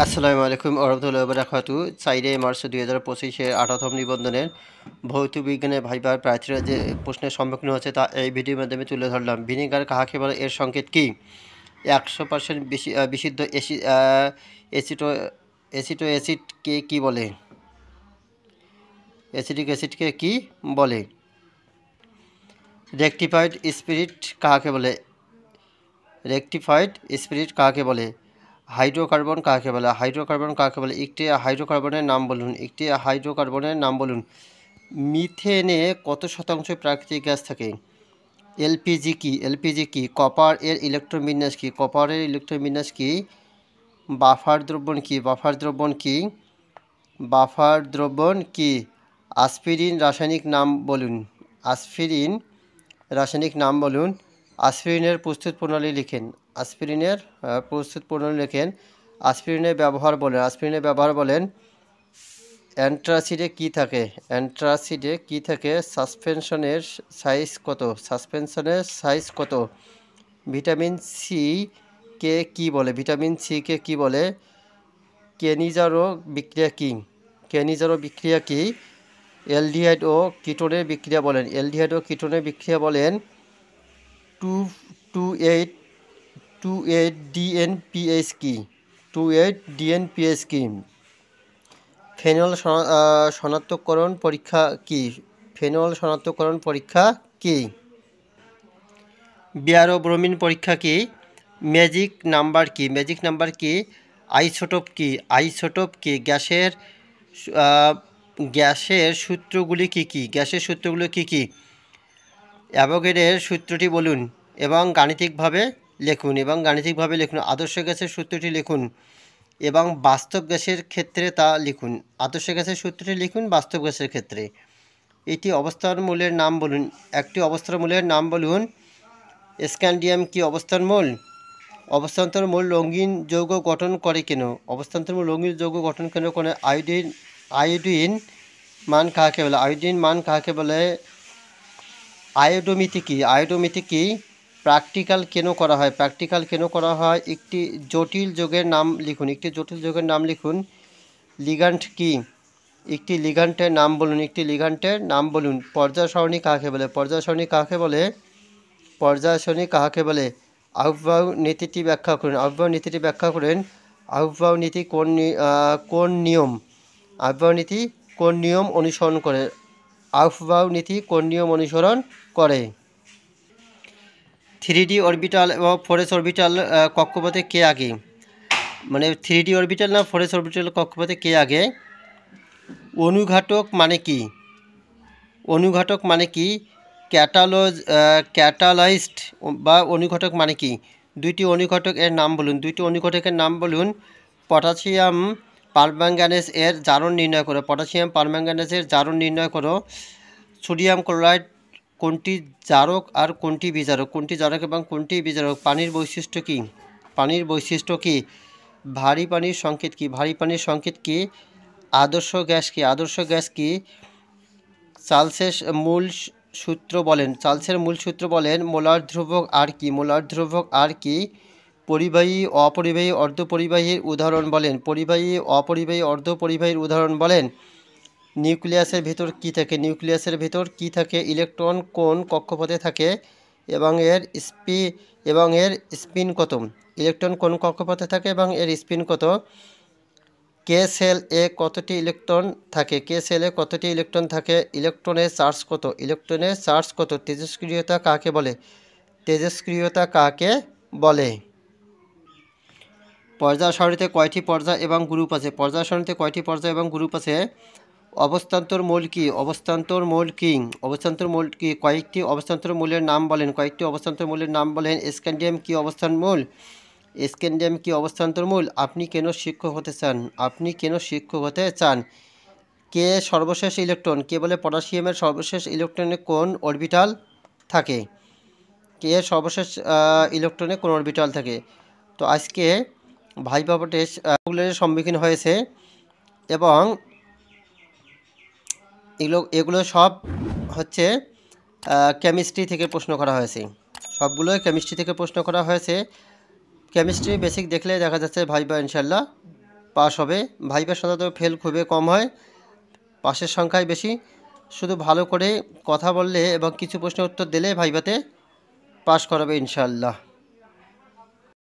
আসসালামু আলাইকুম ওরহমতুল্লাহি ওয়া বারাকাতুহু। 4 মার্চ 2025-এর 18তম নিবন্ধনের ভৌত বিজ্ঞানের ভাইবার প্রার্থীরা যে প্রশ্নের সম্মুখীন হচ্ছে তা এই ভিডিওর মাধ্যমে তুলে ধরলাম। ভিনেগার কাহাকে বলে, এর সংকেত কী? 100% বিশুদ্ধ অ্যাসিডকে কী বলে? অ্যাসিডিক অ্যাসিডকে কী বলে? রেকটিফাইড স্পিরিট কাহাকে বলে? রেকটিফাইড স্পিরিট কাহাকে বলে? হাইড্রোকার্বন কাকে বলে? হাইড্রোকার্বন কাকে বলে? একটি হাইড্রোকার্বনের নাম বলুন। একটি হাইড্রোকার্বনের নাম বলুন। মিথেনে কত শতাংশ প্রাকৃতিক গ্যাস থাকে? এলপিজি কি? এলপিজি কি? কপার এর ইলেকট্রন বিন্যাস কি? কপারের ইলেকট্রন বিন্যাস কি? বাফার দ্রবণ কি? বাফার দ্রবণ কি? বাফার দ্রবণ কি? আসপিরিন রাসায়নিক নাম বলুন। আসপিরিন রাসায়নিক নাম বলুন। আসপিরিনের প্রস্তুত প্রণালী লিখেন। আসপিরিনের প্রস্তুত প্রণালী লেখেন। আসপিরিনের ব্যবহার বলেন। আসপিরিনের ব্যবহার বলেন। অ্যান্টাসিডে কি থাকে? অ্যান্টাসিডে কি থাকে? সাসপেনশনের সাইজ কত? সাসপেনশনের সাইজ কত? ভিটামিন সি কে কি বলে? ভিটামিন সি কে কি বলে? কেনিজারো বিক্রিয়া কি? কেনিজারো বিক্রিয়া কি? অ্যালডিহাইড ও কিটোনের বিক্রিয়া বলেন। অ্যালডিহাইড ও কিটোনের বিক্রিয়া বলেন। 28 ডিএনপিএস কি? 28 ডিএনপিএস কি? ফেনল শনাক্তকরণ পরীক্ষা কি? ফেনল শনাক্তকরণ পরীক্ষা কি? বিয়ারো ব্রোমিন পরীক্ষা কি? ম্যাজিক নাম্বার কি? ম্যাজিক নাম্বার কি? আইসোটোপ কি? আইসোটোপ কি? গ্যাসের সূত্রগুলি কি কি? গ্যাসের সূত্রগুলো কি কি? অ্যাভোগাড্রোর সূত্রটি বলুন এবং গাণিতিকভাবে লিখুন। আদর্শ গ্যাসের সূত্রটি লিখুন এবং বাস্তব গ্যাসের ক্ষেত্রে তা লিখুন। আদর্শ গ্যাসের সূত্রটি লিখুন বাস্তব গ্যাসের ক্ষেত্রে। একটি অবস্থান মূলের নাম বলুন। একটি অবস্থান মূলের নাম বলুন। স্ক্যান্ডিয়াম কি অবস্থান মূল? অবস্থান্তর মূল রঙিন যৌগ গঠন করে কেন? অবস্থান্তর মূল রঙিন যৌগ গঠন কেন করে? আয়োডিন মান কাকে বলে? আয়োডিন মান কাকে বলে? আয়োডোমিতি কি? আয়োডোমিতি কি? প্র্যাকটিক্যাল কেন করা হয়? প্র্যাকটিক্যাল কেন করা হয়? একটি জটিল যৌগের নাম লিখুন। একটি জটিল যৌগের নাম লিখুন। লিগ্যান্ড কি? একটি লিগ্যান্ডের নাম বলুন। একটি লিগ্যান্ডের নাম বলুন। পর্যায় সারণী কাকে বলে? পর্যায় সারণী কাকে বলে? পর্যায় সারণী কাকে বলে? আহুবাউ নীতিটি ব্যাখ্যা করুন। আহুবাউ নীতিটি ব্যাখ্যা করেন। আহুবাউ নীতি কোন নিয়ম? আহুবাউ নীতি কোন নিয়ম অনুসরণ করে? আহুবাউ নীতি কোন নিয়ম অনুসরণ করে? 3D অরবিটাল এবং 4s অরবিটাল কক্ষপথে কে আগে? মানে 3D অরবিটাল না 4s অরবিটাল কক্ষপথে কে আগে? অনুঘাটক মানে কি? অনুঘটক মানে কি? ক্যাটালাইজড বা অনুঘটক মানে কি? দুইটি অনুঘটক এর নাম বলুন। দুইটি অনুঘটকের নাম বলুন। পটাশিয়াম পারম্যাঙ্গানেজ এর জারণ নির্ণয় করো। পটাশিয়াম পারম্যাঙ্গানেজের জারণ নির্ণয় করো। সোডিয়াম ক্লোরাইড কোনটি জারক আর কোনটি বিজারক? কোনটি জারক এবং কোনটি বিজারক? পানির বৈশিষ্ট্য কি? পানির বৈশিষ্ট্য কি? ভারী পানির সংকেত কি? ভারী পানির সংকেত কি? আদর্শ গ্যাস কি? আদর্শ গ্যাস কি? চার্লসের মূল সূত্র বলেন। চার্লসের মূল সূত্র বলেন। মোলার ধ্রুবক আর কি? মোলার ধ্রুবক আর কি? পরিবাহী অপরিবাহী অর্ধপরিবাহীর উদাহরণ বলেন। পরিবাহী অপরিবাহী অর্ধপরিবাহীর উদাহরণ বলেন। নিউক্লিয়াসের ভেতর কি থাকে? নিউক্লিয়াসের ভেতর কি থাকে? ইলেকট্রন কোন কক্ষপথে থাকে এবং এর স্পিন কত? ইলেকট্রন কোন কক্ষপথে থাকে এবং এর স্পিন কত? কে সেল এ কতটি ইলেকট্রন থাকে? কে সেলে কতটি ইলেকট্রন থাকে? ইলেকট্রনের চার্জ কত? ইলেকট্রনের চার্জ কত? তেজস্ক্রিয়তা কাকে বলে? তেজস্ক্রিয়তা কাকে বলে? পর্যায় সারণীতে কয়টি পর্যায় এবং গ্রুপ আছে? পর্যায় সারণীতে কয়টি পর্যায় এবং গ্রুপ আছে? অবস্থান্তর মূল কি? অবস্থান্তর মূল কি? অবস্থান্তর মূল কি? কয়েকটি অবস্থান্তর মূলের নাম বলেন। কয়েকটি অবস্থান্তর মূলের নাম বলেন। স্ক্যান্ডিয়াম কি অবস্থান মূল? স্ক্যান্ডিয়াম কি অবস্থান্তর মূল? আপনি কেন শিক্ষক হতে চান? আপনি কেন শিক্ষক হতে চান? কে সর্বশেষ ইলেকট্রন? কে বলে পটাশিয়ামের সর্বশেষ ইলেকট্রনে কোন অরবিটাল থাকে? কে সর্বশেষ ইলেকট্রনে কোন অরবিটাল থাকে? তো আজকে ভাইভা টেস্ট এর সম্মুখীন হয়েছে এবং এগুলো সব হচ্ছে কেমিস্ট্রি থেকে প্রশ্ন করা হয়েছে। সবগুলো কেমিস্ট্রি থেকে প্রশ্ন করা হয়েছে। কেমিস্ট্রি বেসিক দেখলে দেখা যাচ্ছে ভাইভা ইনশাল্লাহ পাস হবে। ভাইবার সাধারণত ফেল খুবই কম হয়, পাসের সংখ্যাই বেশি। শুধু ভালো করে কথা বললে এবং কিছু প্রশ্নের উত্তর দিলে ভাইভাতে পাস করাবে ইনশাআল্লাহ।